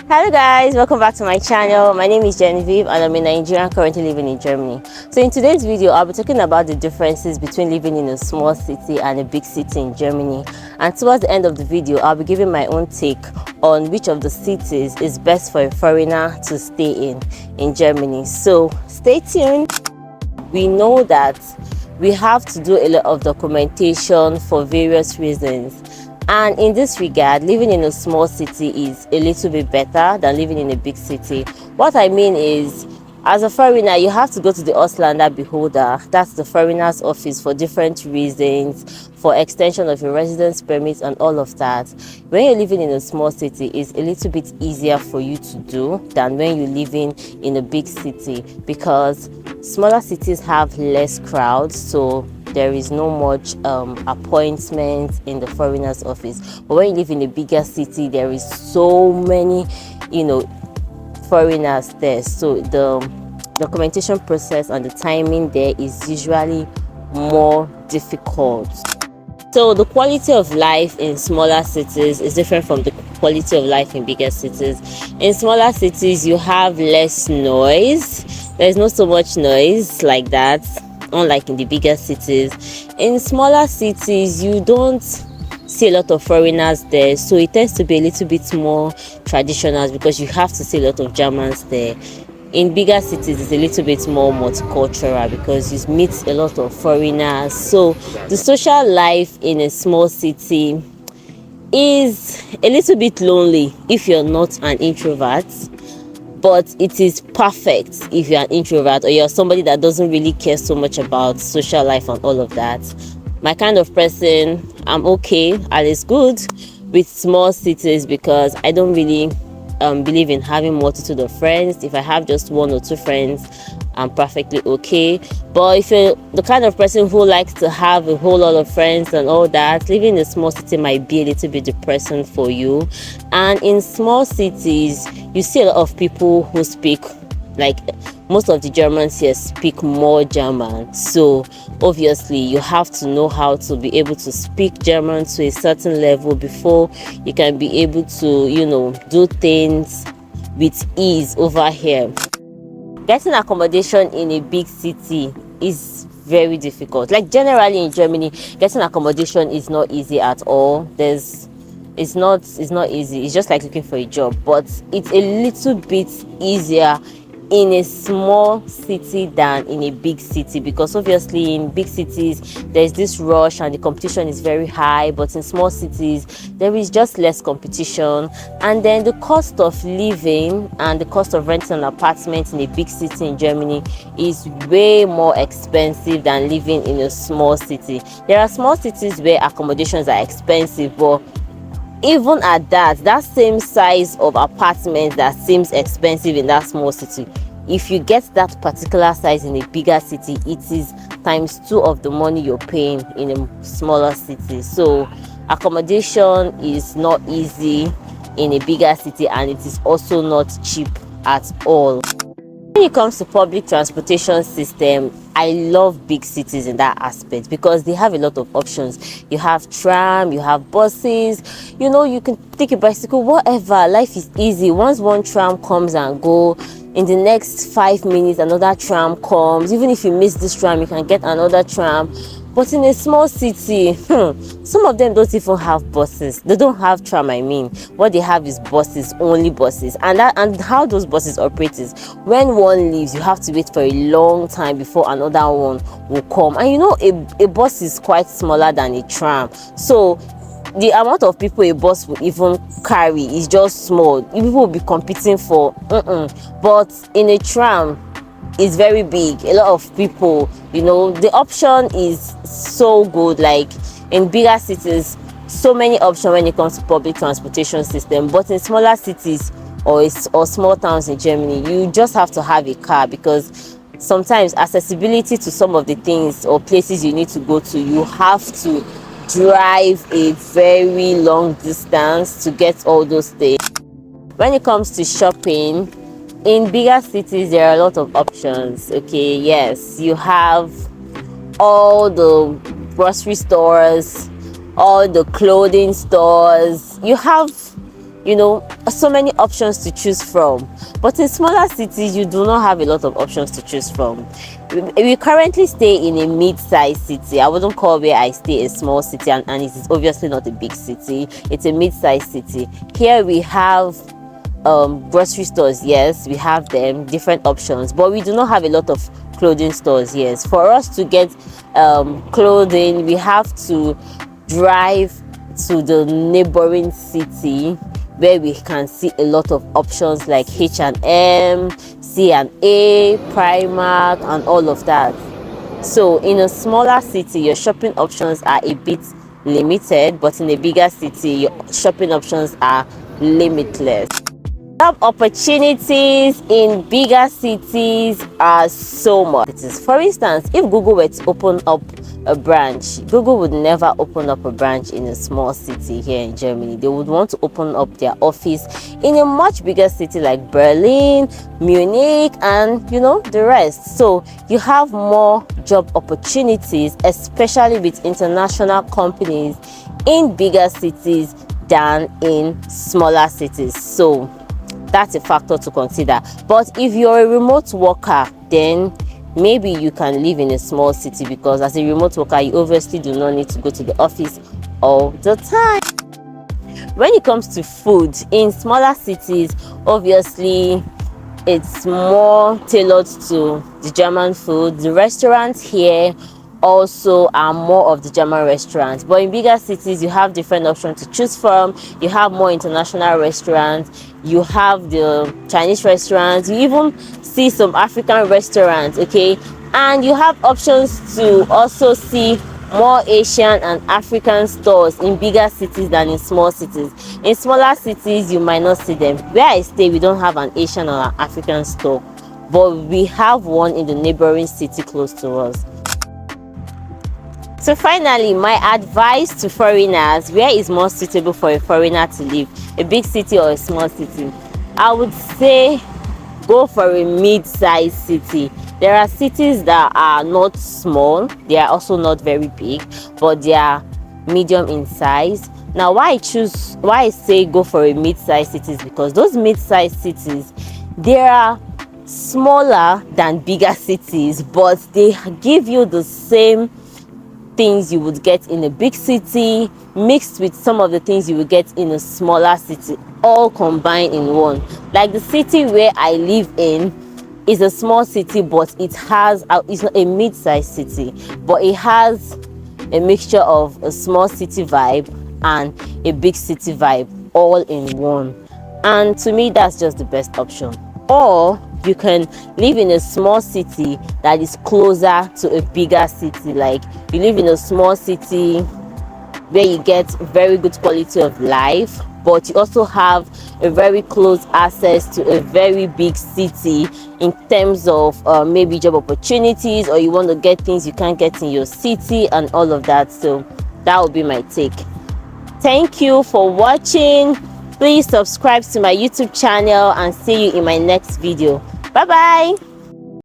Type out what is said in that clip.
Hello guys, welcome back to my channel. My name is Genevieve and I'm a Nigerian currently living in Germany. So in today's video, I'll be talking about the differences between living in a small city and a big city in Germany. And towards the end of the video, I'll be giving my own take on which of the cities is best for a foreigner to stay in Germany. So stay tuned. We know that we have to do a lot of documentation for various reasons. And in this regard, living in a small city is a little bit better than living in a big city. What I mean is, as a foreigner, you have to go to the Auslander Beholder, that's the foreigners office, for different reasons, for extension of your residence permit and all of that. When you're living in a small city, it's a little bit easier for you to do than when you're living in a big city, because smaller cities have less crowds, so there is no much appointments in the foreigners office. But when you live in a bigger city, there is so many foreigners there, so the documentation process and the timing there is usually more difficult. So the quality of life in smaller cities is different from the quality of life in bigger cities. In smaller cities, you have less noise. There's not so much noise like that, unlike in the bigger cities. In smaller cities, you don't see a lot of foreigners there, so it tends to be a little bit more traditional because you have to see a lot of Germans there. In bigger cities, it's a little bit more multicultural because you meet a lot of foreigners. So the social life in a small city is a little bit lonely if you're not an introvert, but it is perfect if you're an introvert or you're somebody that doesn't really care so much about social life and all of that. My kind of person, I'm okay and it's good with small cities because I don't really believe in having multitude of friends. If I have just one or two friends, I'm perfectly okay. But if you're the kind of person who likes to have a whole lot of friends and all that, living in a small city might be a little bit depressing for you. And in small cities, you see a lot of people who speak, like most of the Germans here speak more German, so obviously you have to know how to be able to speak German to a certain level before you can be able to do things with ease over here. Getting accommodation in a big city is very difficult. Like generally in Germany, getting accommodation is not easy at all. It's not easy. It's just like looking for a job, but it's a little bit easier in a small city than in a big city, because obviously in big cities there's this rush and the competition is very high, but in small cities there is just less competition, and then the cost of living and the cost of renting an apartment in a big city in Germany is way more expensive than living in a small city. There are small cities where accommodations are expensive, but even at that same size of apartment that seems expensive in that small city, if you get that particular size in a bigger city, it is ×2 of the money you're paying in a smaller city. So accommodation is not easy in a bigger city, and it is also not cheap at all. When it comes to public transportation system, I love big cities in that aspect because they have a lot of options. You have tram, you have buses, you can take a bicycle, whatever. Life is easy. Once one tram comes and go, in the next 5 minutes another tram comes. Even if you miss this tram, you can get another tram. But in a small city, some of them don't even have buses. They don't have tram, I mean. What they have is buses, only buses. And how those buses operate is, when one leaves, you have to wait for a long time before another one will come. And a bus is quite smaller than a tram. So the amount of people a bus will even carry is just small. People will be competing for. But in a tram, is very big. A lot of people, the option is so good. Like in bigger cities, so many options when it comes to public transportation system, but in smaller cities or small towns in Germany, you just have to have a car, because sometimes accessibility to some of the things or places you need to go to, you have to drive a very long distance to get all those things. When it comes to shopping, in bigger cities there are a lot of options. Okay, yes, you have all the grocery stores, all the clothing stores, you have so many options to choose from. But in smaller cities, you do not have a lot of options to choose from. We currently stay in a mid-sized city. I wouldn't call where I stay a small city, and it is obviously not a big city. It's a mid-sized city. Here we have grocery stores. Yes, we have them, different options, but we do not have a lot of clothing stores. Yes, for us to get clothing, we have to drive to the neighboring city where we can see a lot of options like H&M, C&A, Primark, and all of that. So in a smaller city, your shopping options are a bit limited, but in a bigger city, your shopping options are limitless. Job opportunities in bigger cities are so much. For instance, if Google were to open up a branch, Google would never open up a branch in a small city here in Germany. They would want to open up their office in a much bigger city like Berlin, Munich, and the rest. So you have more job opportunities, especially with international companies in bigger cities than in smaller cities. So that's a factor to consider. But if you're a remote worker, then maybe you can live in a small city, because as a remote worker, you obviously do not need to go to the office all the time. When it comes to food in smaller cities, obviously it's more tailored to the German food. The restaurants here also are more of the German restaurants, but in bigger cities you have different options to choose from. You have more international restaurants, you have the Chinese restaurants, you even see some African restaurants, okay, and you have options to also see more Asian and African stores in bigger cities than in small cities. In smaller cities you might not see them. Where I stay, we don't have an Asian or an African store, but we have one in the neighboring city close to us. So finally, my advice to foreigners: where is more suitable for a foreigner to live, a big city or a small city? I would say go for a mid-sized city. There are cities that are not small, they are also not very big, but they are medium in size. Now why I say go for a mid-sized city is because those mid-sized cities, they are smaller than bigger cities, but they give you the same things you would get in a big city mixed with some of the things you would get in a smaller city, all combined in one. Like the city where I live in is a small city, but it's not a mid-sized city, but it has a mixture of a small city vibe and a big city vibe all in one. And to me, that's just the best option. Or you can live in a small city that is closer to a bigger city. Like you live in a small city where you get very good quality of life, but you also have a very close access to a very big city in terms of maybe job opportunities, or you want to get things you can't get in your city and all of that. So that would be my take. Thank you for watching. Please subscribe to my YouTube channel and see you in my next video. Bye bye.